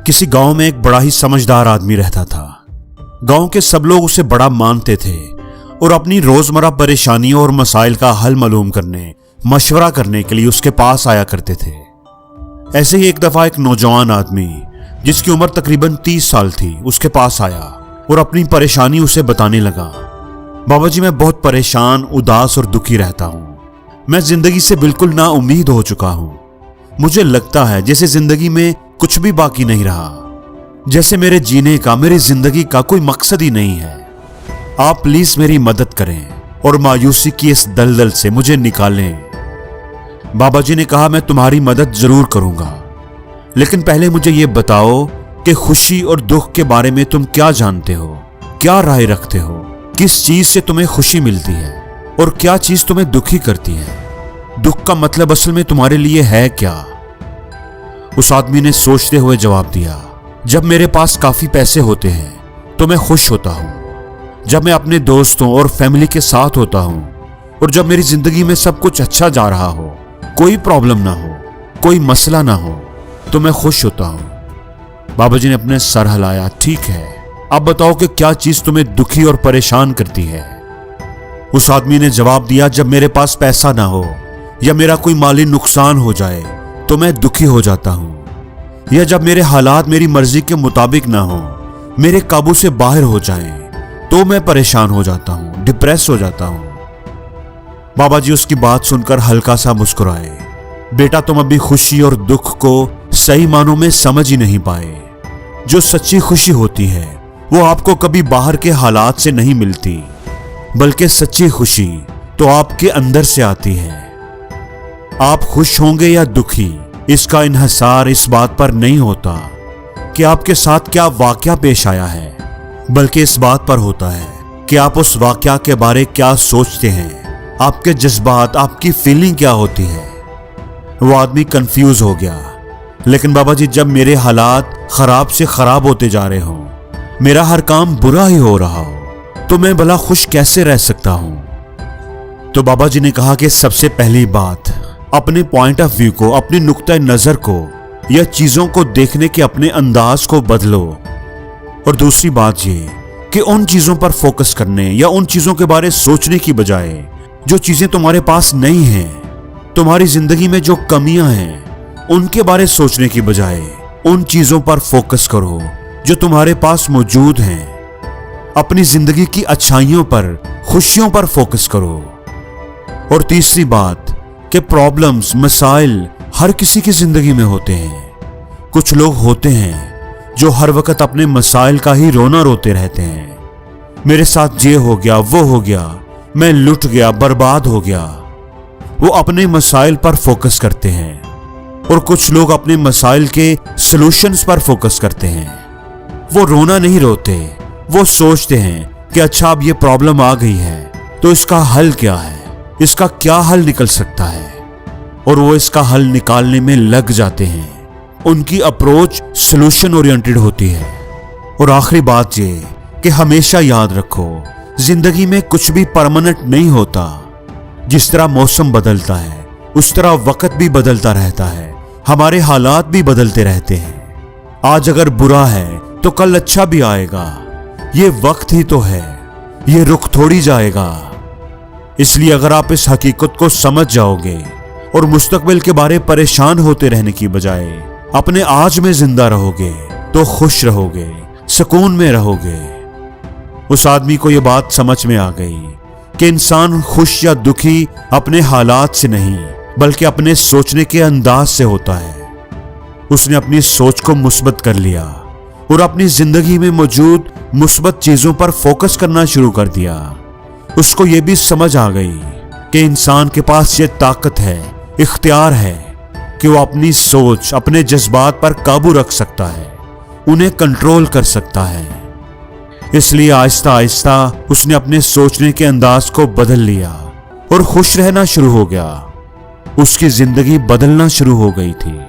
किसी गांव में एक बड़ा ही समझदार आदमी रहता था। गांव के सब लोग उसे बड़ा मानते थे और अपनी रोजमर्रा परेशानियों और मसाइल का हल मालूम करने, मशवरा करने के लिए उसके पास आया करते थे। ऐसे ही एक दफा एक नौजवान आदमी जिसकी उम्र तकरीबन 30 साल थी उसके पास आया और अपनी परेशानी उसे बताने लगा। बाबा जी, मैं बहुत परेशान, उदास और दुखी रहता हूँ। मैं जिंदगी से बिल्कुल ना उम्मीद हो चुका हूँ। मुझे लगता है जैसे जिंदगी में कुछ भी बाकी नहीं रहा, जैसे मेरे जीने का, मेरी जिंदगी का कोई मकसद ही नहीं है। आप प्लीज मेरी मदद करें और मायूसी की इस दलदल से मुझे निकालें। बाबा जी ने कहा, मैं तुम्हारी मदद जरूर करूंगा, लेकिन पहले मुझे यह बताओ कि खुशी और दुख के बारे में तुम क्या जानते हो, क्या राय रखते हो, किस चीज से तुम्हें खुशी मिलती है और क्या चीज तुम्हें दुखी करती है। दुख का मतलब असल में तुम्हारे लिए है क्या? उस आदमी ने सोचते हुए जवाब दिया, जब मेरे पास काफी पैसे होते हैं तो मैं खुश होता हूं। जब मैं अपने दोस्तों और फैमिली के साथ होता हूं और जब मेरी जिंदगी में सब कुछ अच्छा जा रहा हो, कोई प्रॉब्लम ना हो, कोई मसला ना हो, तो मैं खुश होता हूं। बाबा जी ने अपने सर हिलाया। ठीक है, अब बताओ कि क्या चीज तुम्हें दुखी और परेशान करती है? उस आदमी ने जवाब दिया, जब मेरे पास पैसा ना हो या मेरा कोई माली नुकसान हो जाए तो मैं दुखी हो जाता हूं, या जब मेरे हालात मेरी मर्जी के मुताबिक ना हो, मेरे काबू से बाहर हो जाएं, तो मैं परेशान हो जाता हूं, डिप्रेस हो जाता हूं। बाबा जी उसकी बात सुनकर हल्का सा मुस्कुराए। बेटा, तुम अभी खुशी और दुख को सही मानों में समझ ही नहीं पाए। जो सच्ची खुशी होती है वो आपको कभी बाहर के हालात से नहीं मिलती, बल्कि सच्ची खुशी तो आपके अंदर से आती है। आप खुश होंगे या दुखी, इसका इन्हिसार इस बात पर नहीं होता कि आपके साथ क्या वाकया पेश आया है, बल्कि इस बात पर होता है कि आप उस वाकया के बारे क्या सोचते हैं, आपके जज्बात, आपकी फीलिंग क्या होती है। वो आदमी कंफ्यूज हो गया। लेकिन बाबा जी, जब मेरे हालात खराब से खराब होते जा रहे हों, मेरा हर काम बुरा ही हो रहा हो, तो मैं भला खुश कैसे रह सकता हूं? तो बाबा जी ने कहा कि सबसे पहली बात, अपने पॉइंट ऑफ व्यू को, अपनी नुक्ता नजर को या चीजों को देखने के अपने अंदाज को बदलो। और दूसरी बात ये कि उन चीजों पर फोकस करने या उन चीजों के बारे सोचने की बजाय जो चीजें तुम्हारे पास नहीं हैं, तुम्हारी जिंदगी में जो कमियां हैं, उनके बारे सोचने की बजाय उन चीजों पर फोकस करो जो तुम्हारे पास मौजूद हैं। अपनी जिंदगी की अच्छाइयों पर, खुशियों पर फोकस करो। और तीसरी बात कि प्रॉब्लम्स, मसाइल हर किसी की जिंदगी में होते हैं। कुछ लोग होते हैं जो हर वक्त अपने मसाइल का ही रोना रोते रहते हैं। मेरे साथ ये हो गया, वो हो गया, मैं लुट गया, बर्बाद हो गया। वो अपने मसाइल पर फोकस करते हैं। और कुछ लोग अपने मसाइल के सॉल्यूशंस पर फोकस करते हैं। वो रोना नहीं रोते, वो सोचते हैं कि अच्छा, अब ये प्रॉब्लम आ गई है तो इसका हल क्या है, इसका क्या हल निकल सकता है, और वो इसका हल निकालने में लग जाते हैं। उनकी अप्रोच सॉल्यूशन ओरिएंटेड होती है। और आखिरी बात ये कि हमेशा याद रखो, जिंदगी में कुछ भी परमानेंट नहीं होता। जिस तरह मौसम बदलता है उस तरह वक्त भी बदलता रहता है, हमारे हालात भी बदलते रहते हैं। आज अगर बुरा है तो कल अच्छा भी आएगा। ये वक्त ही तो है, ये रुक थोड़ी जाएगा। इसलिए अगर आप इस हकीकत को समझ जाओगे और मुस्तकबिल के बारे परेशान होते रहने की बजाय अपने आज में जिंदा रहोगे, तो खुश रहोगे, सुकून में रहोगे। उस आदमी को यह बात समझ में आ गई कि इंसान खुश या दुखी अपने हालात से नहीं, बल्कि अपने सोचने के अंदाज से होता है। उसने अपनी सोच को मुस्बत कर लिया और अपनी जिंदगी में मौजूद मुस्बत चीजों पर फोकस करना शुरू कर दिया। उसको यह भी समझ आ गई कि इंसान के पास ये ताकत है, इख्तियार है कि वो अपनी सोच, अपने जज्बात पर काबू रख सकता है, उन्हें कंट्रोल कर सकता है। इसलिए आहिस्ता आहिस्ता उसने अपने सोचने के अंदाज को बदल लिया और खुश रहना शुरू हो गया। उसकी जिंदगी बदलना शुरू हो गई थी।